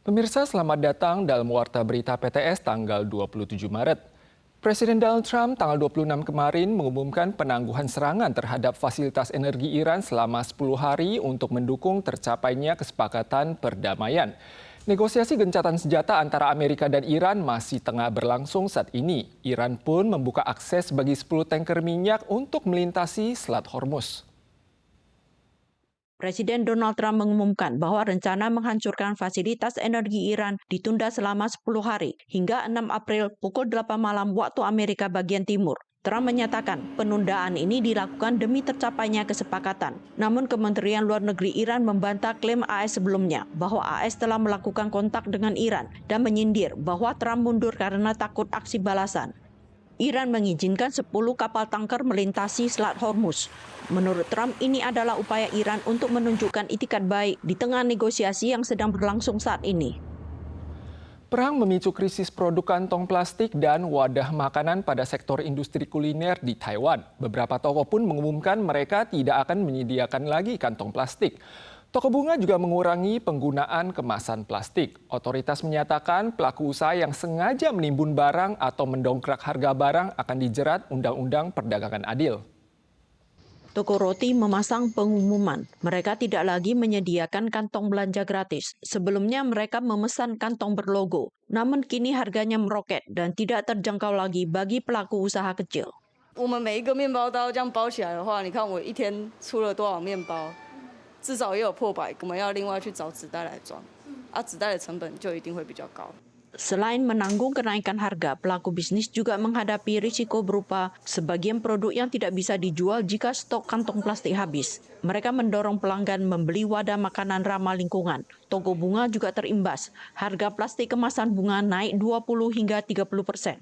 Pemirsa, selamat datang dalam Warta Berita PTS tanggal 27 Maret. Presiden Donald Trump tanggal 26 kemarin mengumumkan penangguhan serangan terhadap fasilitas energi Iran selama 10 hari untuk mendukung tercapainya kesepakatan perdamaian. Negosiasi gencatan senjata antara Amerika dan Iran masih tengah berlangsung saat ini. Iran pun membuka akses bagi 10 tanker minyak untuk melintasi Selat Hormuz. Presiden Donald Trump mengumumkan bahwa rencana menghancurkan fasilitas energi Iran ditunda selama 10 hari hingga 6 April pukul 8 malam waktu Amerika bagian timur. Trump menyatakan penundaan ini dilakukan demi tercapainya kesepakatan. Namun Kementerian Luar Negeri Iran membantah klaim AS sebelumnya bahwa AS telah melakukan kontak dengan Iran dan menyindir bahwa Trump mundur karena takut aksi balasan. Iran mengizinkan 10 kapal tanker melintasi Selat Hormuz. Menurut Trump, ini adalah upaya Iran untuk menunjukkan itikat baik di tengah negosiasi yang sedang berlangsung saat ini. Perang memicu krisis produk kantong plastik dan wadah makanan pada sektor industri kuliner di Taiwan. Beberapa toko pun mengumumkan mereka tidak akan menyediakan lagi kantong plastik. Toko bunga juga mengurangi penggunaan kemasan plastik. Otoritas menyatakan pelaku usaha yang sengaja menimbun barang atau mendongkrak harga barang akan dijerat Undang-Undang Perdagangan Adil. Toko roti memasang pengumuman mereka tidak lagi menyediakan kantong belanja gratis. Sebelumnya mereka memesan kantong berlogo, namun kini harganya meroket dan tidak terjangkau lagi bagi pelaku usaha kecil. 我们每一个面包刀这样包起来的话，你看我一天出了多少面包，至少也有破百，我们要另外去找纸袋来装，纸袋的成本就一定会比较高。 Selain menanggung kenaikan harga, pelaku bisnis juga menghadapi risiko berupa sebagian produk yang tidak bisa dijual jika stok kantong plastik habis. Mereka mendorong pelanggan membeli wadah makanan ramah lingkungan. Toko bunga juga terimbas. Harga plastik kemasan bunga naik 20 hingga 30%.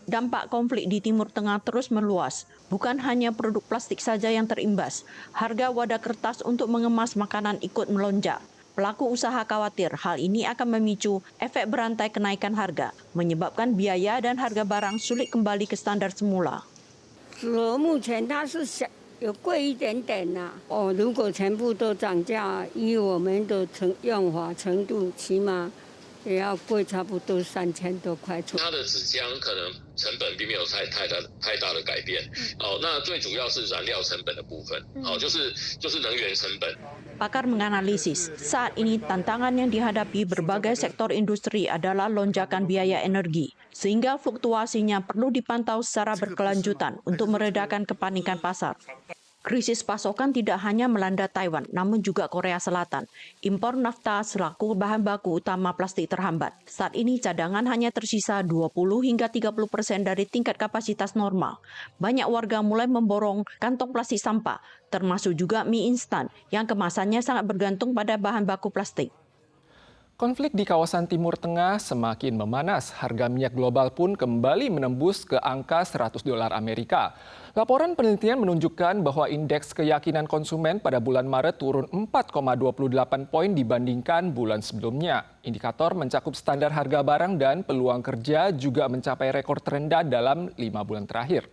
Dampak konflik di Timur Tengah terus meluas. Bukan hanya produk plastik saja yang terimbas. Harga wadah kertas untuk mengemas makanan ikut melonjak. Pelaku usaha khawatir hal ini akan memicu efek berantai kenaikan harga, menyebabkan biaya dan harga barang sulit kembali ke standar semula. 目前它是有贵一点点呐。如果全部都涨价，以我们的用法程度，起码也要贵差不多3000多块。它的纸浆可能成本并没有太大的改变。那最主要是燃料成本的部分。就是能源成本。 Pakar menganalisis, saat ini tantangan yang dihadapi berbagai sektor industri adalah lonjakan biaya energi, sehingga fluktuasinya perlu dipantau secara berkelanjutan untuk meredakan kepanikan pasar. Krisis pasokan tidak hanya melanda Taiwan, namun juga Korea Selatan. Impor nafta selaku bahan baku utama plastik terhambat. Saat ini cadangan hanya tersisa 20 hingga 30% dari tingkat kapasitas normal. Banyak warga mulai memborong kantong plastik sampah, termasuk juga mie instan yang kemasannya sangat bergantung pada bahan baku plastik. Konflik di kawasan Timur Tengah semakin memanas. Harga minyak global pun kembali menembus ke angka $100 Amerika. Laporan penelitian menunjukkan bahwa indeks keyakinan konsumen pada bulan Maret turun 4,28 poin dibandingkan bulan sebelumnya. Indikator mencakup standar harga barang dan peluang kerja juga mencapai rekor terendah dalam 5 bulan terakhir.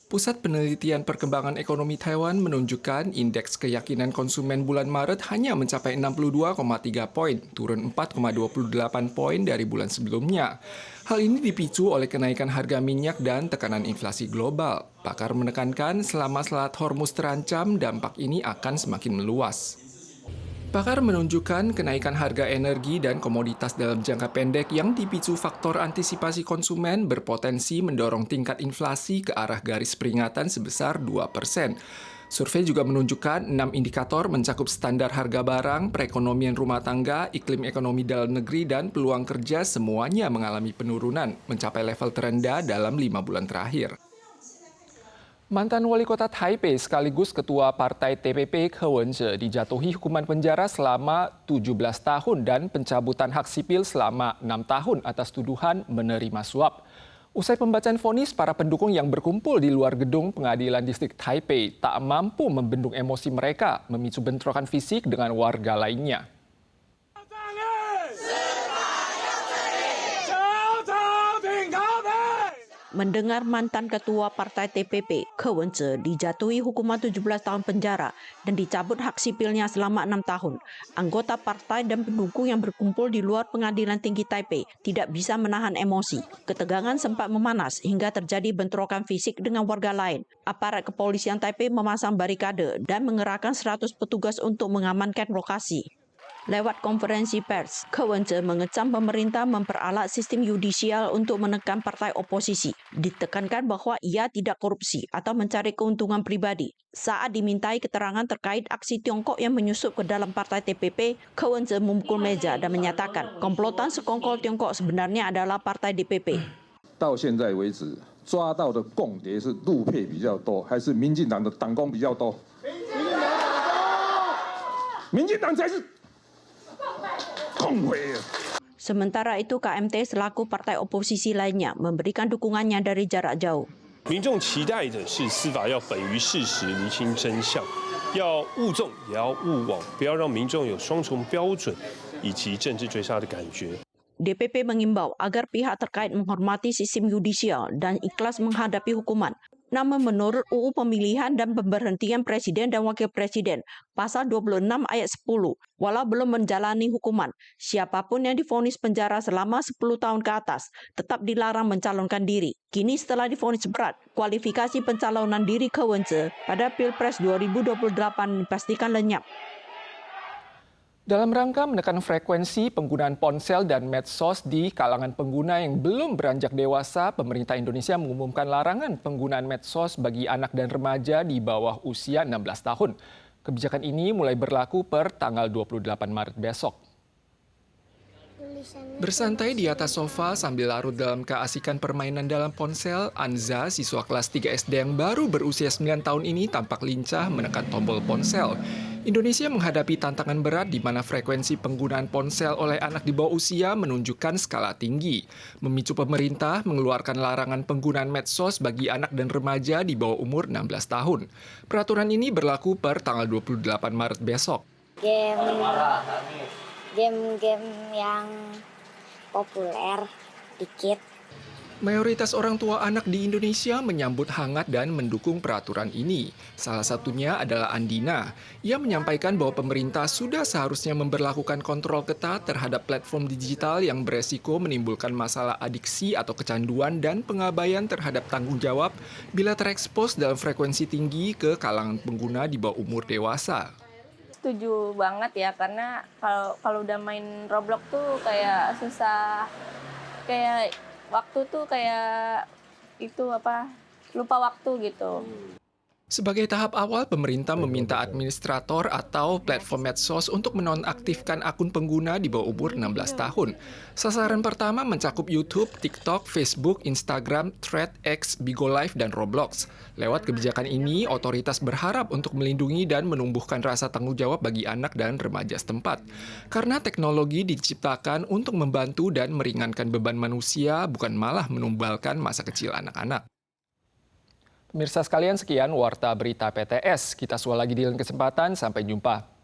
Pusat Penelitian Perkembangan Ekonomi Taiwan menunjukkan indeks keyakinan konsumen bulan Maret hanya mencapai 62,3 poin, turun 4,28 poin dari bulan sebelumnya. Hal ini dipicu oleh kenaikan harga minyak dan tekanan inflasi global. Pakar menekankan selama Selat Hormuz terancam, dampak ini akan semakin meluas. Pakar menunjukkan kenaikan harga energi dan komoditas dalam jangka pendek yang dipicu faktor antisipasi konsumen berpotensi mendorong tingkat inflasi ke arah garis peringatan sebesar 2%. Survei juga menunjukkan 6 indikator mencakup standar harga barang, perekonomian rumah tangga, iklim ekonomi dalam negeri, dan peluang kerja semuanya mengalami penurunan, mencapai level terendah dalam 5 bulan terakhir. Mantan wali kota Taipei sekaligus ketua partai TPP He Wen-je dijatuhi hukuman penjara selama 17 tahun dan pencabutan hak sipil selama 6 tahun atas tuduhan menerima suap. Usai pembacaan vonis, para pendukung yang berkumpul di luar gedung pengadilan distrik Taipei tak mampu membendung emosi mereka, memicu bentrokan fisik dengan warga lainnya. mendengar mantan ketua partai TPP, Ke Wen-je, dijatuhi hukuman 17 tahun penjara dan dicabut hak sipilnya selama 6 tahun. Anggota partai dan pendukung yang berkumpul di luar Pengadilan Tinggi Taipei tidak bisa menahan emosi. Ketegangan sempat memanas hingga terjadi bentrokan fisik dengan warga lain. Aparat kepolisian Taipei memasang barikade dan mengerahkan 100 petugas untuk mengamankan lokasi. Lewat konferensi pers, Ke Wen-je mengecam pemerintah memperalat sistem yudisial untuk menekan partai oposisi. Ditekankan bahwa ia tidak korupsi atau mencari keuntungan pribadi. Saat dimintai keterangan terkait aksi Tiongkok yang menyusup ke dalam partai TPP, Ke Wen-je memukul meja dan menyatakan komplotan sekongkol Tiongkok sebenarnya adalah partai DPP. 到现在为止，抓到的共谍是陆配比较多，还是民进党的党工比较多？民进党才是。 Sementara itu, KMT selaku partai oposisi lainnya memberikan dukungannya dari jarak jauh. 民众期待的是司法要本于事实，厘清真相，要务重也要勿枉，不要让民众有双重标准以及政治追杀的感觉。 DPP mengimbau agar pihak terkait menghormati sistem yudisial dan ikhlas menghadapi hukuman. Namun menurut UU Pemilihan dan Pemberhentian Presiden dan Wakil Presiden, pasal 26 ayat 10, walau belum menjalani hukuman, siapapun yang divonis penjara selama 10 tahun ke atas tetap dilarang mencalonkan diri. Kini setelah divonis berat, kualifikasi pencalonan diri Ke Wen-je pada Pilpres 2028 dipastikan lenyap. Dalam rangka menekan frekuensi penggunaan ponsel dan medsos di kalangan pengguna yang belum beranjak dewasa, pemerintah Indonesia mengumumkan larangan penggunaan medsos bagi anak dan remaja di bawah usia 16 tahun. Kebijakan ini mulai berlaku per tanggal 28 Maret besok. Bersantai di atas sofa sambil larut dalam keasikan permainan dalam ponsel, Anza, siswa kelas 3 SD yang baru berusia 9 tahun ini tampak lincah menekan tombol ponsel. Indonesia menghadapi tantangan berat di mana frekuensi penggunaan ponsel oleh anak di bawah usia menunjukkan skala tinggi, memicu pemerintah mengeluarkan larangan penggunaan medsos bagi anak dan remaja di bawah umur 16 tahun. Peraturan ini berlaku per tanggal 28 Maret besok. Game-game yang populer dikit. Mayoritas orang tua anak di Indonesia menyambut hangat dan mendukung peraturan ini. Salah satunya adalah Andina. Ia menyampaikan bahwa pemerintah sudah seharusnya memberlakukan kontrol ketat terhadap platform digital yang beresiko menimbulkan masalah adiksi atau kecanduan dan pengabaian terhadap tanggung jawab bila terekspos dalam frekuensi tinggi ke kalangan pengguna di bawah umur dewasa. Setuju banget ya, karena kalau udah main Roblox tuh kayak susah, kayak waktu tuh kayak itu lupa waktu gitu. Sebagai tahap awal, pemerintah meminta administrator atau platform medsos untuk menonaktifkan akun pengguna di bawah umur 16 tahun. Sasaran pertama mencakup YouTube, TikTok, Facebook, Instagram, Threads, X, Bigo Live, dan Roblox. Lewat kebijakan ini, otoritas berharap untuk melindungi dan menumbuhkan rasa tanggung jawab bagi anak dan remaja setempat. Karena teknologi diciptakan untuk membantu dan meringankan beban manusia, bukan malah menumbalkan masa kecil anak-anak. Pemirsa sekalian, sekian Warta Berita PTS. Kita susul lagi di lain kesempatan. Sampai jumpa.